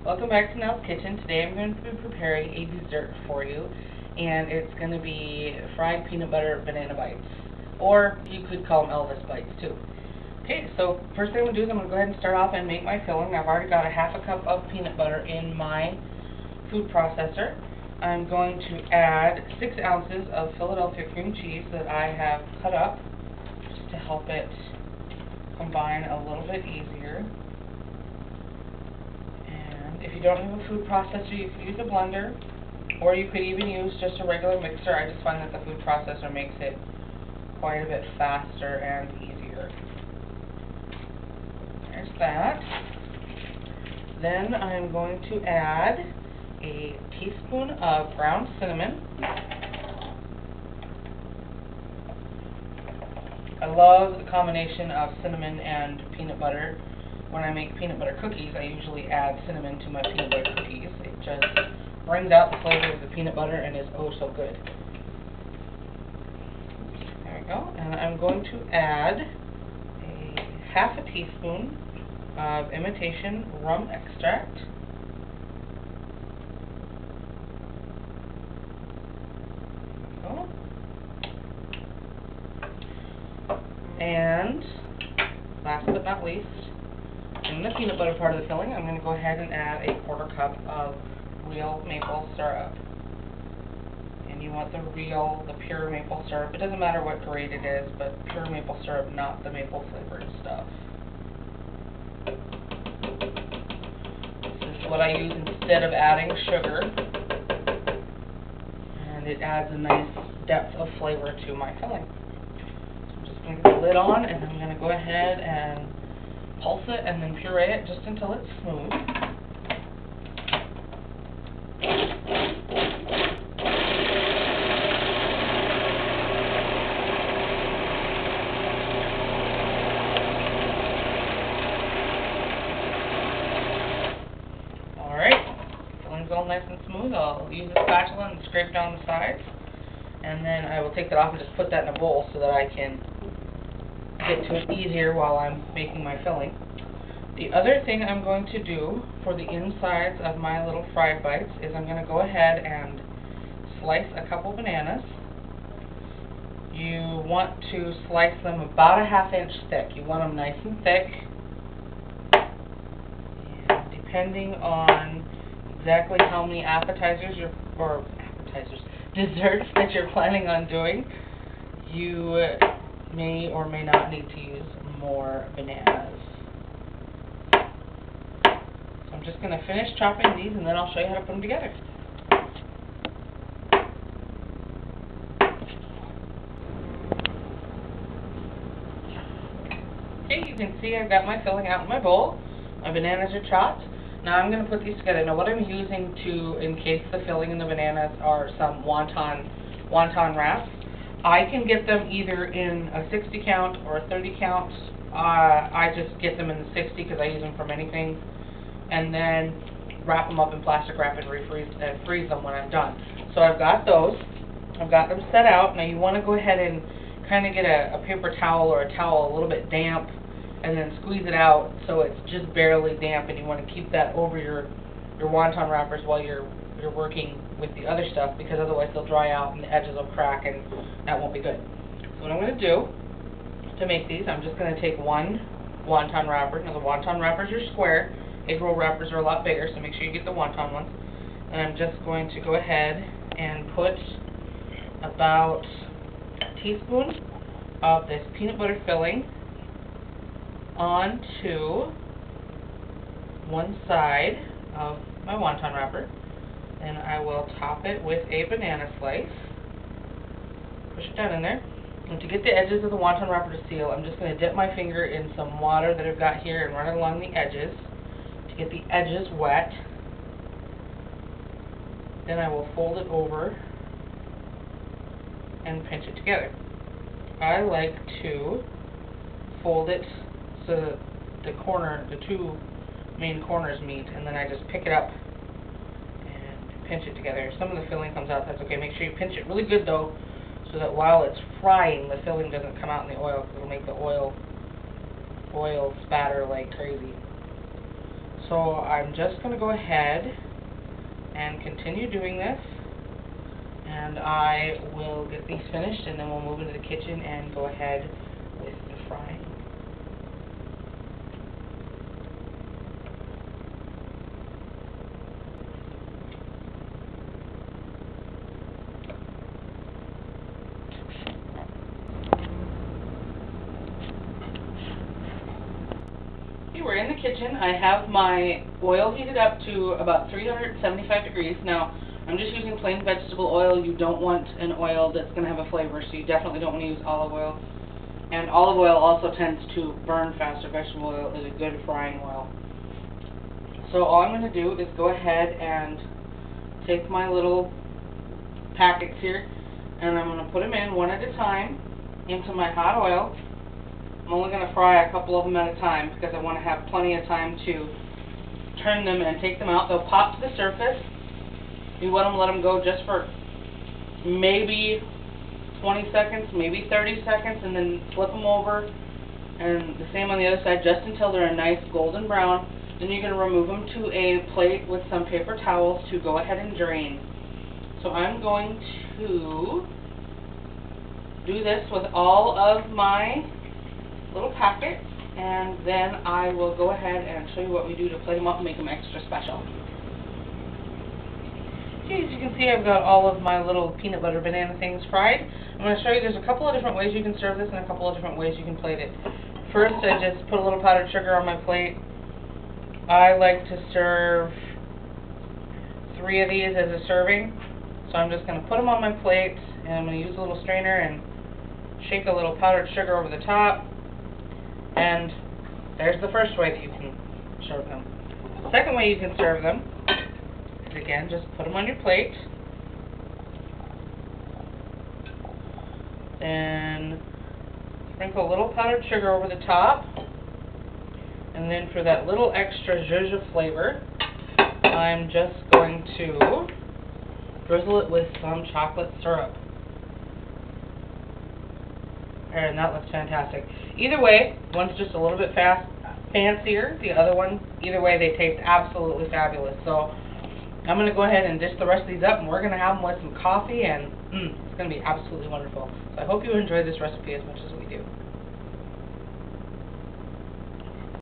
Welcome back to Nell's Kitchen. Today I'm going to be preparing a dessert for you, and it's going to be fried peanut butter banana bites, or you could call them Elvis bites too. Okay, so first thing I'm going to do is I'm going to go ahead and start off and make my filling. I've already got a half a cup of peanut butter in my food processor. I'm going to add 6 ounces of Philadelphia cream cheese that I have cut up just to help it combine a little bit easier. If you don't have a food processor, you could use a blender, or you could even use just a regular mixer. I just find that the food processor makes it quite a bit faster and easier. There's that. Then I'm going to add a teaspoon of ground cinnamon. I love the combination of cinnamon and peanut butter. When I make peanut butter cookies, I usually add cinnamon to my peanut butter cookies. It just brings out the flavor of the peanut butter and is oh so good. There we go. And I'm going to add a half a teaspoon of imitation rum extract. There we go. And last but not least, in the peanut butter part of the filling, I'm going to go ahead and add a 1/4 cup of real maple syrup. And you want the pure maple syrup. It doesn't matter what grade it is, but pure maple syrup, not the maple flavored stuff. This is what I use instead of adding sugar. And it adds a nice depth of flavor to my filling. So I'm just going to get the lid on, and I'm going to go ahead and pulse it and then puree it just until it's smooth. Alright, filling's all nice and smooth. I'll use a spatula and scrape down the sides, and then I will take that off and just put that in a bowl so that I can get to it easier while I'm making my filling. The other thing I'm going to do for the insides of my little fried bites is I'm going to go ahead and slice a couple bananas. You want to slice them about a 1/2 inch thick. You want them nice and thick. And depending on exactly how many desserts that you're planning on doing, you may or may not need to use more bananas. So I'm just going to finish chopping these, and then I'll show you how to put them together. Okay, you can see I've got my filling out in my bowl. My bananas are chopped. Now I'm going to put these together. Now what I'm using to encase the filling in the bananas are some wonton wraps. I can get them either in a 60 count or a 30 count. I just get them in the 60 because I use them for many things, and then wrap them up in plastic wrap and freeze them when I'm done. So I've got those. I've got them set out. Now you want to go ahead and kind of get a paper towel or a towel a little bit damp, and then squeeze it out so it's just barely damp, and you want to keep that over your wonton wrappers while you're working with the other stuff, because otherwise they'll dry out and the edges will crack, and that won't be good. So what I'm going to do to make these, I'm just going to take one wonton wrapper. Now the wonton wrappers are square. Egg roll wrappers are a lot bigger, so make sure you get the wonton ones. And I'm just going to go ahead and put about a teaspoon of this peanut butter filling onto one side of my wonton wrapper. And I will top it with a banana slice. Push it down in there. And to get the edges of the wonton wrapper to seal, I'm just going to dip my finger in some water that I've got here and run it along the edges to get the edges wet. Then I will fold it over and pinch it together. I like to fold it so that the two main corners meet, and then I just pick it up and pinch it together. If some of the filling comes out, that's okay. Make sure you pinch it really good though, so that while it's frying, the filling doesn't come out in the oil, because it'll make the oil spatter like crazy. So I'm just going to go ahead and continue doing this, and I will get these finished, and then we'll move into the kitchen and go ahead with the frying. We're in the kitchen. I have my oil heated up to about 375 degrees. Now, I'm just using plain vegetable oil. You don't want an oil that's going to have a flavor, so you definitely don't want to use olive oil. And olive oil also tends to burn faster. Vegetable oil is a good frying oil. So all I'm going to do is go ahead and take my little packets here, and I'm going to put them in one at a time into my hot oil. I'm only going to fry a couple of them at a time because I want to have plenty of time to turn them and take them out. They'll pop to the surface. You want to let them go just for maybe 20 seconds, maybe 30 seconds, and then flip them over. And the same on the other side, just until they're a nice golden brown. Then you're going to remove them to a plate with some paper towels to go ahead and drain. So I'm going to do this with all of my little packets, and then I will go ahead and show you what we do to plate them up and make them extra special. Okay, as you can see, I've got all of my little peanut butter banana things fried. I'm going to show you there's a couple of different ways you can serve this and a couple of different ways you can plate it. First, I just put a little powdered sugar on my plate. I like to serve 3 of these as a serving, so I'm just going to put them on my plate, and I'm going to use a little strainer and shake a little powdered sugar over the top. And there's the first way that you can serve them. The second way you can serve them is, again, just put them on your plate. Then sprinkle a little powdered sugar over the top. And then for that little extra zhuzh flavor, I'm just going to drizzle it with some chocolate syrup. And that looks fantastic. Either way, one's just a little bit fancier. The other one, either way, they taste absolutely fabulous. So I'm going to go ahead and dish the rest of these up, and we're going to have them with some coffee, and it's going to be absolutely wonderful. So I hope you enjoy this recipe as much as we do.